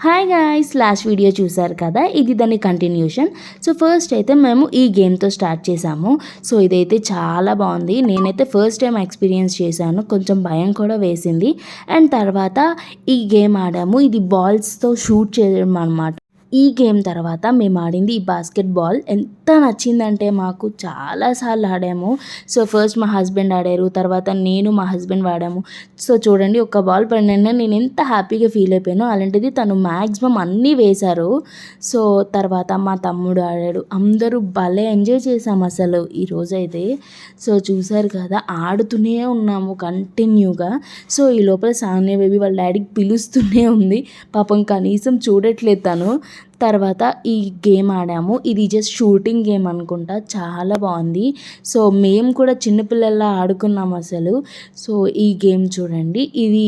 Hi guys, last video చూసారు కదా, ఇది దాని కంటిన్యూషన్. సో ఫస్ట్ అయితే మేము ఈ గేమ్తో స్టార్ట్ చేసాము. సో ఇదైతే చాలా బాగుంది. నేనైతే ఫస్ట్ టైం ఎక్స్పీరియన్స్ చేశాను, కొంచెం భయం కూడా వేసింది. అండ్ తర్వాత ఈ గేమ్ ఆడాము. ఇది బాల్స్తో షూట్ చేయడం అనమాట. ఈ గేమ్ తర్వాత మేము ఆడింది ఈ బాస్కెట్బాల్. ఎంత నచ్చిందంటే మాకు చాలాసార్లు ఆడాము. సో ఫస్ట్ మా హస్బెండ్ ఆడారు, తర్వాత నేను మా హస్బెండ్ వాడాము. సో చూడండి, ఒక బాల్ పడిన నేను ఎంత హ్యాపీగా ఫీల్ అయిపోయాను. అలాంటిది తను మ్యాక్సిమం అన్నీ వేశారు. సో తర్వాత మా తమ్ముడు ఆడాడు. అందరూ భలే ఎంజాయ్ చేసాము అసలు ఈరోజైతే. సో చూసారు కదా, ఆడుతూనే ఉన్నాము కంటిన్యూగా. సో ఈ లోపల సానియా బేబీ వాళ్ళ డాడీకి పిలుస్తూనే ఉంది. పాపం కనీసం చూడట్లేదు తను. తర్వాత ఈ గేమ్ ఆడాము. ఇది జస్ట్ షూటింగ్ గేమ్ అనుకుంటా, చాలా బాగుంది. సో మేము కూడా చిన్నపిల్లల్లా ఆడుకున్నాం అసలు. సో ఈ గేమ్ చూడండి, ఇది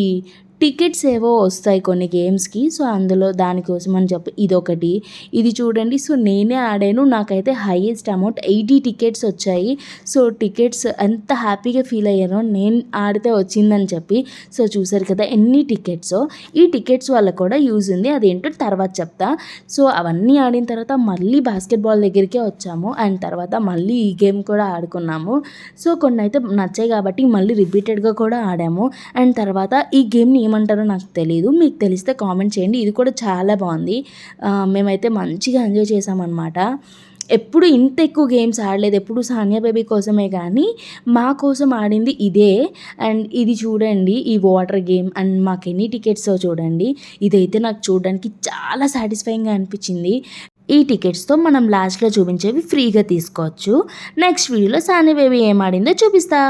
టికెట్స్ ఏవో వస్తాయి కొన్ని గేమ్స్కి. సో అందులో దానికోసం అని చెప్పి ఇదొకటి. ఇది చూడండి, సో నేనే ఆడాను. నాకైతే హైయెస్ట్ అమౌంట్ 80 టికెట్స్ వచ్చాయి. సో టికెట్స్ ఎంత హ్యాపీగా ఫీల్ అయ్యానో నేను ఆడితే వచ్చిందని చెప్పి. సో చూసారు కదా ఎన్ని టికెట్స్. ఈ టికెట్స్ వల్ల కూడా యూజ్ ఉంది, అదేంటో తర్వాత చెప్తా. సో అవన్నీ ఆడిన తర్వాత మళ్ళీ బాస్కెట్బాల్ దగ్గరికే వచ్చాము. అండ్ తర్వాత మళ్ళీ ఈ గేమ్ కూడా ఆడుకున్నాము. సో కొన్ని అయితే నచ్చాయి కాబట్టి మళ్ళీ రిపీటెడ్గా కూడా ఆడాము. అండ్ తర్వాత ఈ గేమ్ని ఏమంటారో నాకు తెలియదు, మీకు తెలిస్తే కామెంట్ చేయండి. ఇది కూడా చాలా బాగుంది. మేమైతే మంచిగా ఎంజాయ్ చేసామన్నమాట. ఎప్పుడు ఇంత ఎక్కువ గేమ్స్ ఆడలేదు, ఎప్పుడు సానియా బేబీ కోసమే కానీ మా కోసం ఆడింది ఇదే. అండ్ ఇది చూడండి, ఈ వాటర్ గేమ్. అండ్ మాకు ఎన్ని టికెట్స్ చూడండి. ఇదైతే నాకు చూడడానికి చాలా సాటిస్ఫైయింగ్గా అనిపించింది. ఈ టికెట్స్తో మనం లాస్ట్లో చూపించేవి ఫ్రీగా తీసుకోవచ్చు. నెక్స్ట్ వీడియోలో సానియా బేబీ ఏం ఆడిందో చూపిస్తా.